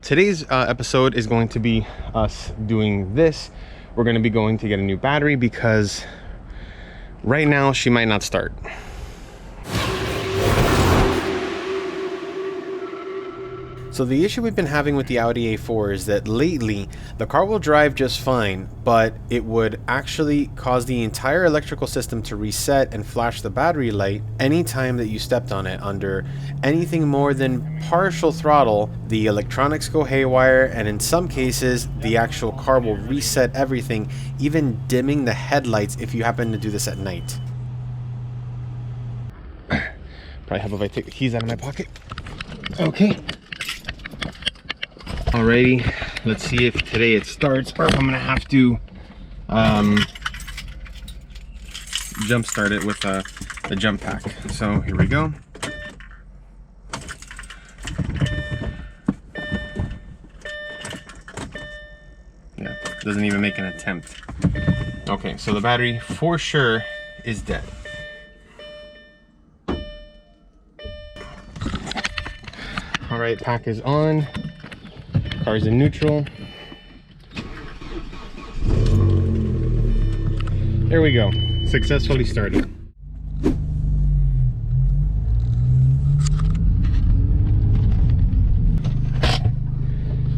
today's episode is going to be us doing this. We're going to be going to get a new battery because right now she might not start. So the issue we've been having with the Audi A4 is that lately the car will drive just fine, but it would actually cause the entire electrical system to reset and flash the battery light anytime that you stepped on it. Under anything more than partial throttle, the electronics go haywire, and in some cases the actual car will reset everything, even dimming the headlights if you happen to do this at night. Probably help if I take the keys out of my pocket. Okay. Alrighty, let's see if today it starts or if I'm gonna have to jump start it with the jump pack. So here we go. Yeah, doesn't even make an attempt. Okay, so the battery for sure is dead. Alright, pack is on. Car's in neutral. There we go. Successfully started.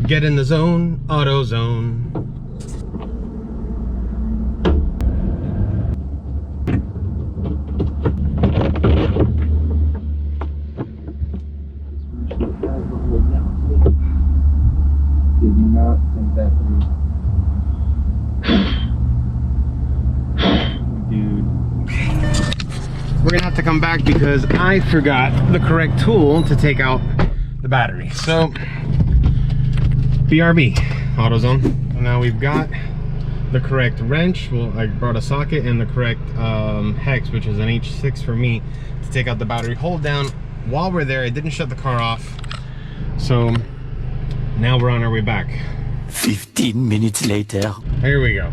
Get in the zone, auto zone. We're gonna have to come back because I forgot the correct tool to take out the battery. So BRB, AutoZone. And now we've got the correct wrench. Well, I brought a socket and the correct hex, which is an H6 for me, to take out the battery. Hold down. While we're there, I didn't shut the car off. So now we're on our way back. 15 minutes later. Here we go.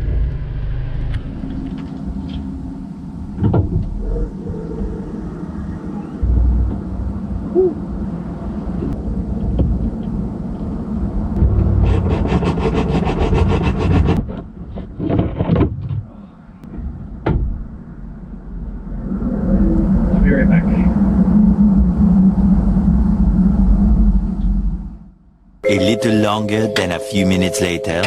I'll be right back. A little longer than a few minutes later.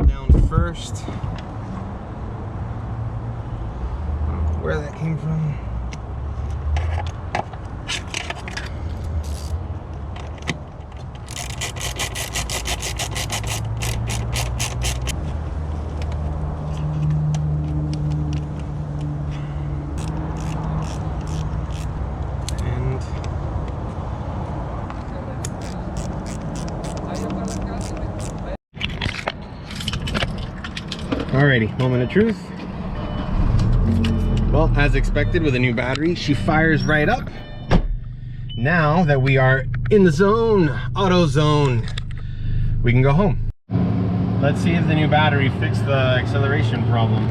Down first. Where that came from. Alrighty, moment of truth. Well, as expected with a new battery, she fires right up. Now that we are in the zone, auto zone, we can go home. Let's see if the new battery fixed the acceleration problem.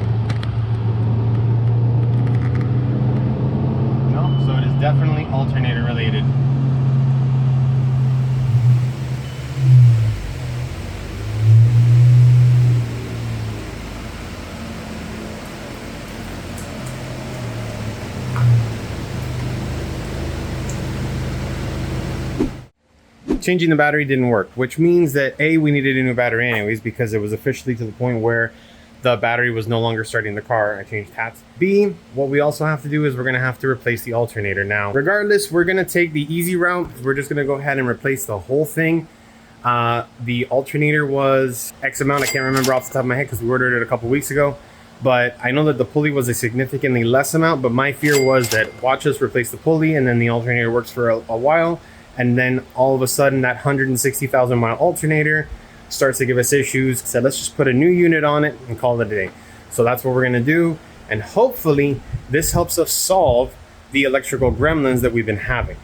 No, so it is definitely alternator related. Changing the battery didn't work, which means that A, we needed a new battery anyways because it was officially to the point where the battery was no longer starting the car. I changed hats. B, what we also have to do is we're gonna have to replace the alternator. Now, regardless, we're gonna take the easy route. We're just gonna go ahead and replace the whole thing. The alternator was X amount. I can't remember off the top of my head because we ordered it a couple weeks ago. But I know that the pulley was a significantly less amount, but my fear was that watch us replace the pulley and then the alternator works for a while. And then all of a sudden that 160,000 mile alternator starts to give us issues. So let's just put a new unit on it and call it a day. So that's what we're gonna do. And hopefully this helps us solve the electrical gremlins that we've been having.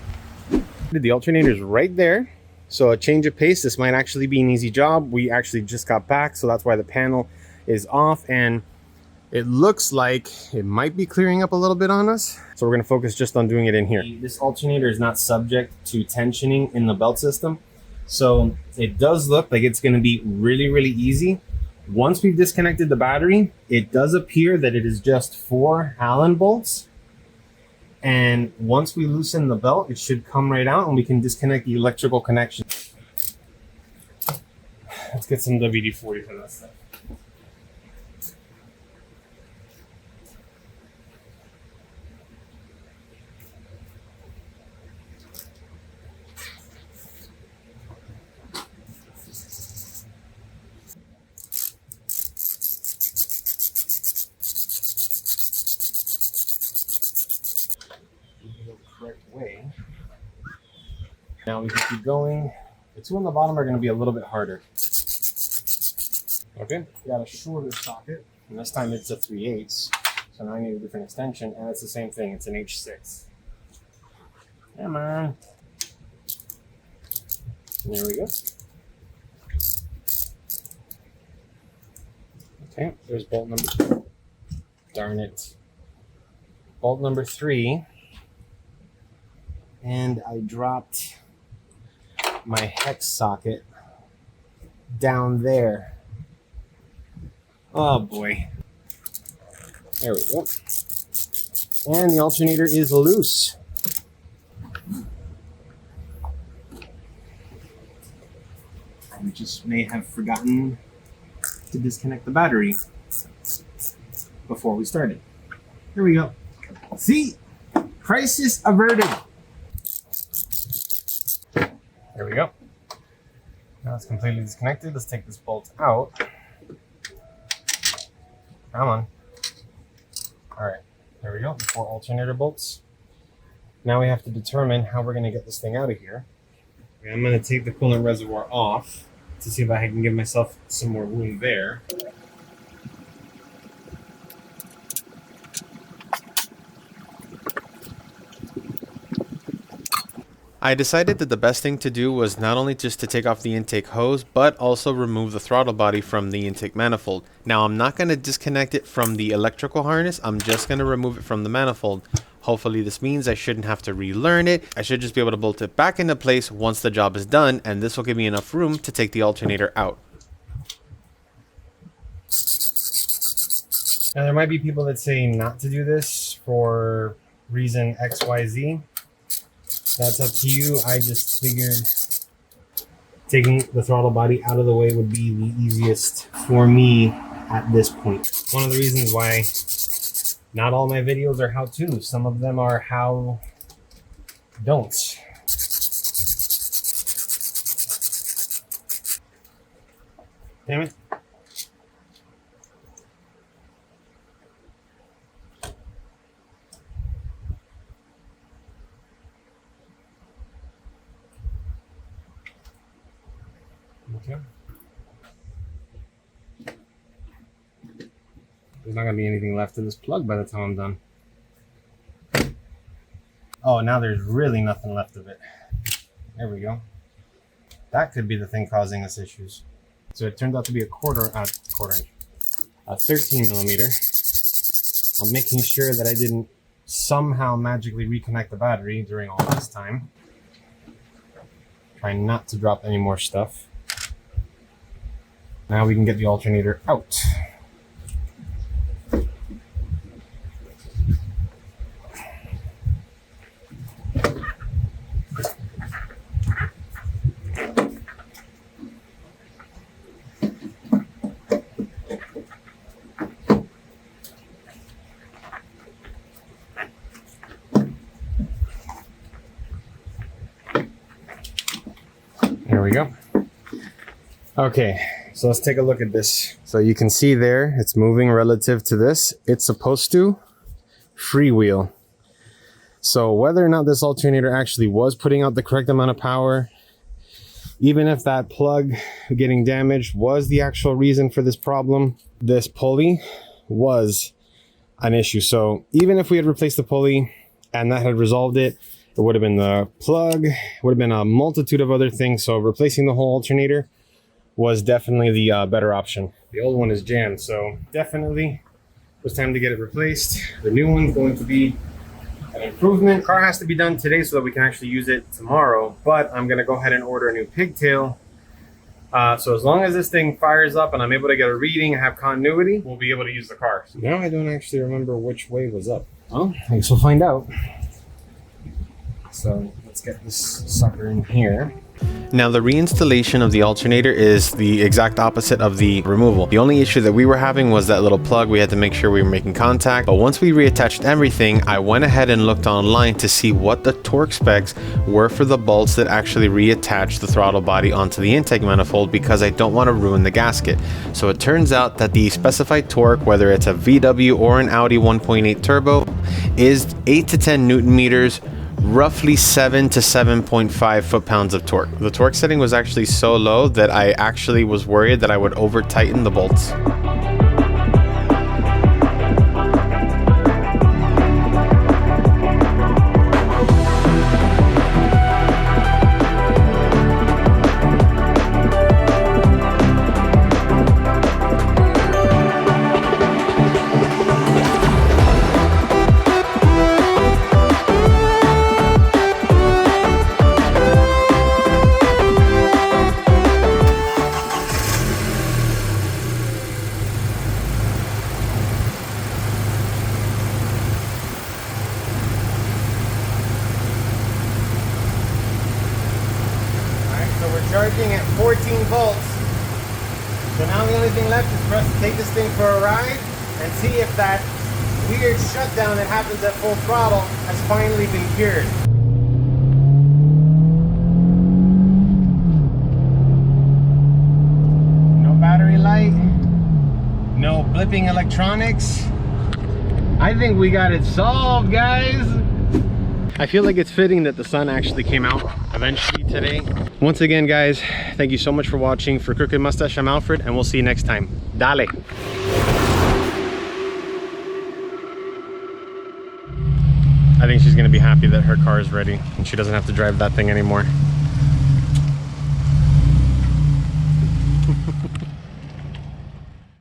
The alternator is right there. So a change of pace, this might actually be an easy job. We actually just got back, so that's why the panel is off, and it looks like it might be clearing up a little bit on us. So we're gonna focus just on doing it in here. This alternator is not subject to tensioning in the belt system. So it does look like it's gonna be really, really easy. Once we've disconnected the battery, it does appear that it is just 4 Allen bolts. And once we loosen the belt, it should come right out and we can disconnect the electrical connection. Let's get some WD-40 for that stuff. The correct way. Now we can keep going. The two on the bottom are going to be a little bit harder. Okay, got a shorter socket, and this time it's a 3/8. So now I need a different extension, and it's the same thing. It's an H6. Come on. And there we go. Okay, there's bolt number. Darn it. Bolt number 3. And I dropped my hex socket down there. Oh boy. There we go. And the alternator is loose. We just may have forgotten to disconnect the battery before we started. Here we go. See? Crisis averted. There we go. Now it's completely disconnected. Let's take this bolt out. Come on. All right, there we go, the 4 alternator bolts. Now we have to determine how we're gonna get this thing out of here. Okay, I'm gonna take the coolant reservoir off to see if I can give myself some more room there. I decided that the best thing to do was not only just to take off the intake hose, but also remove the throttle body from the intake manifold. Now I'm not going to disconnect it from the electrical harness, I'm just going to remove it from the manifold. Hopefully this means I shouldn't have to relearn it. I should just be able to bolt it back into place once the job is done, and this will give me enough room to take the alternator out. Now there might be people that say not to do this for reason XYZ. That's up to you. I just figured taking the throttle body out of the way would be the easiest for me at this point. One of the reasons why not all my videos are how-tos. Some of them are how-don'ts. Damn it. Okay. There's not gonna be anything left of this plug by the time I'm done. Oh, now there's really nothing left of it. There we go. That could be the thing causing us issues. So it turned out to be a 13 millimeter. I'm making sure that I didn't somehow magically reconnect the battery during all this time. Trying not to drop any more stuff. Now we can get the alternator out. There we go. Okay. So let's take a look at this. So you can see there, it's moving relative to this. It's supposed to freewheel. So whether or not this alternator actually was putting out the correct amount of power, even if that plug getting damaged was the actual reason for this problem, this pulley was an issue. So even if we had replaced the pulley and that had resolved it, it would have been the plug, it would have been a multitude of other things. So replacing the whole alternator was definitely the better option. The old one is jammed, so definitely it was time to get it replaced. The new one's going to be an improvement. Car has to be done today so that we can actually use it tomorrow, but I'm gonna go ahead and order a new pigtail. So as long as this thing fires up and I'm able to get a reading and have continuity, we'll be able to use the car. So now I don't actually remember which way was up. Well, I guess we'll find out. So let's get this sucker in here. Now the reinstallation of the alternator is the exact opposite of the removal. The only issue that we were having was that little plug. We had to make sure we were making contact, but once we reattached everything, I went ahead and looked online to see what the torque specs were for the bolts that actually reattach the throttle body onto the intake manifold, because I don't want to ruin the gasket. So it turns out that the specified torque, whether it's a VW or an Audi 1.8 turbo, is 8 to 10 Newton meters, roughly 7 to 7.5 foot-pounds of torque. The torque setting was actually so low that I actually was worried that I would over-tighten the bolts. Charging at 14 volts. So now the only thing left is for us to take this thing for a ride and see if that weird shutdown that happens at full throttle has finally been cured. No battery light, no blipping electronics. I think we got it solved, guys. I feel like it's fitting that the sun actually came out eventually today. Once again, guys, thank you so much for watching. For Crooked Mustache, I'm Alfred, and we'll see you next time. Dale! I think she's gonna be happy that her car is ready and she doesn't have to drive that thing anymore.